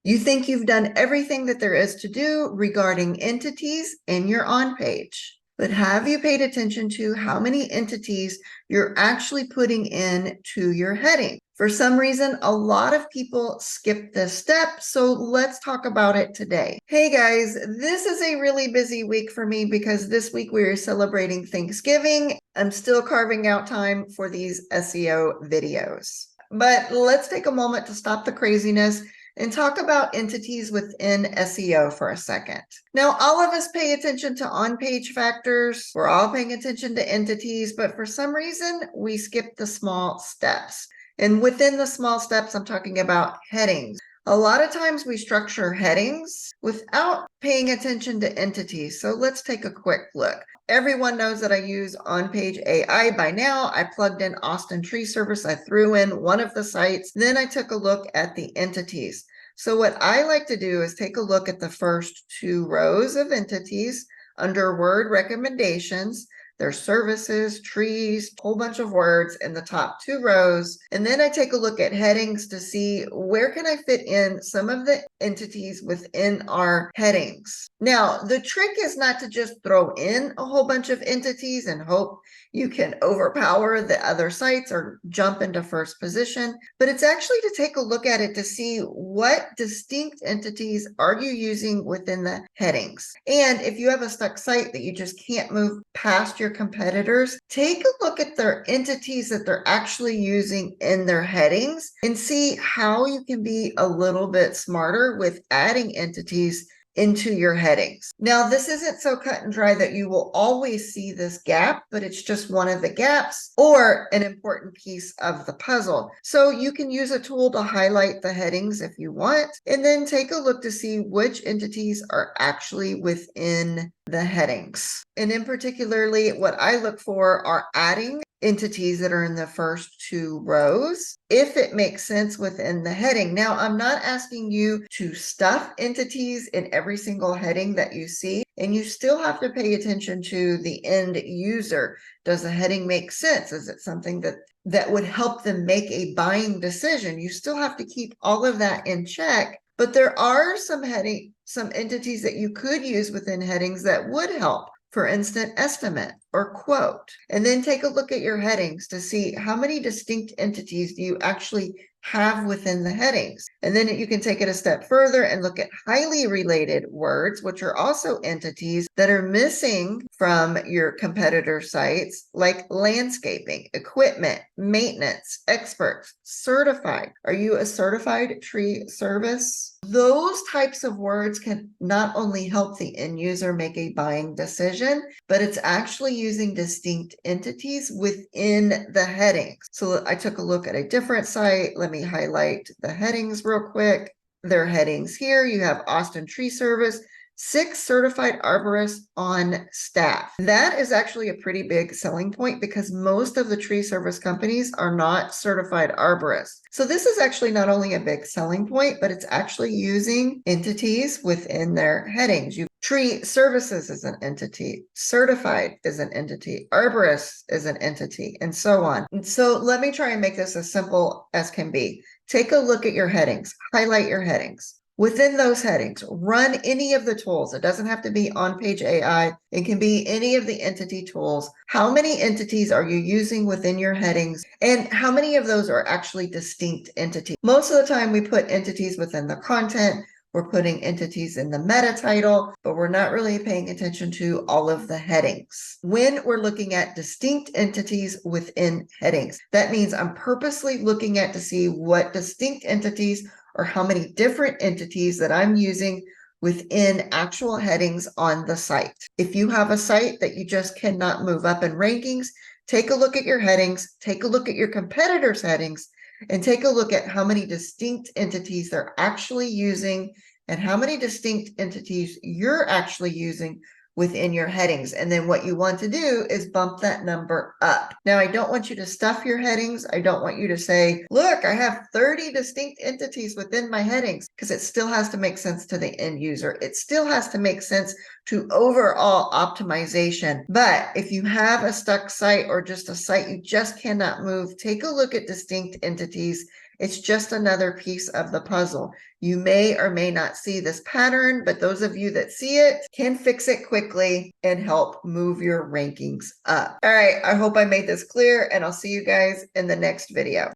You think you've done everything that there is to do regarding entities in your on page. But have you paid attention to how many entities you're actually putting in to your heading? For some reason, a lot of people skip this step, so let's talk about it today. Hey guys, this is a really busy week for me because this week we are celebrating Thanksgiving. I'm still carving out time for these SEO videos. But let's take a moment to stop the craziness and talk about entities within SEO for a second. Now, all of us pay attention to on-page factors. We're all paying attention to entities, but for some reason, we skip the small steps. And within the small steps, I'm talking about headings. A lot of times we structure headings without paying attention to entities. So let's take a quick look. Everyone knows that I use on-page AI by now. I plugged in Austin Tree Service. I threw in one of the sites. Then I took a look at the entities. So what I like to do is take a look at the first two rows of entities under word recommendations. There's services, trees, a whole bunch of words in the top two rows. And then I take a look at headings to see where can I fit in some of the entities within our headings. Now, the trick is not to just throw in a whole bunch of entities and hope you can overpower the other sites or jump into first position, but it's actually to take a look at it to see what distinct entities are you using within the headings. And if you have a stuck site that you just can't move past your competitors, take a look at their entities that they're actually using in their headings and see how you can be a little bit smarter with adding entities into your headings. Now, this isn't so cut and dry that you will always see this gap, but it's just one of the gaps or an important piece of the puzzle. So you can use a tool to highlight the headings if you want, and then take a look to see which entities are actually within the headings. And in particularly, what I look for are adding entities that are in the first two rows, if it makes sense within the heading. Now, I'm not asking you to stuff entities in every single heading that you see, and you still have to pay attention to the end user. Does the heading make sense? Is it something that would help them make a buying decision? You still have to keep all of that in check, but there are some entities that you could use within headings that would help. For instance, estimate or quote. And then take a look at your headings to see how many distinct entities do you actually have within the headings. And then you can take it a step further and look at highly related words, which are also entities that are missing from your competitor sites, like landscaping, equipment, maintenance, experts, certified. Are you a certified tree service? Those types of words can not only help the end user make a buying decision, but it's actually using distinct entities within the headings. So I took a look at a different site. Let me highlight the headings real quick. Their headings here. You have Austin Tree Service, 6 certified arborists on staff. That is actually a pretty big selling point because most of the tree service companies are not certified arborists. So this is actually not only a big selling point, but it's actually using entities within their headings. Tree services is an entity, certified is an entity, arborist is an entity, and so on. And so let me try and make this as simple as can be. Take a look at your headings, highlight your headings. Within those headings, run any of the tools. It doesn't have to be on-page AI. It can be any of the entity tools. How many entities are you using within your headings? And how many of those are actually distinct entities? Most of the time we put entities within the content. We're putting entities in the meta title, but we're not really paying attention to all of the headings. When we're looking at distinct entities within headings, that means I'm purposely looking at to see what distinct entities or how many different entities that I'm using within actual headings on the site. If you have a site that you just cannot move up in rankings, take a look at your headings, take a look at your competitors' headings, and take a look at how many distinct entities they're actually using and how many distinct entities you're actually using within your headings. And then what you want to do is bump that number up. Now, I don't want you to stuff your headings. I don't want you to say, look, I have 30 distinct entities within my headings, because it still has to make sense to the end user. It still has to make sense to overall optimization. But if you have a stuck site or just a site you just cannot move, take a look at distinct entities It's just another piece of the puzzle. You may or may not see this pattern, but those of you that see it can fix it quickly and help move your rankings up. All right, I hope I made this clear, and I'll see you guys in the next video.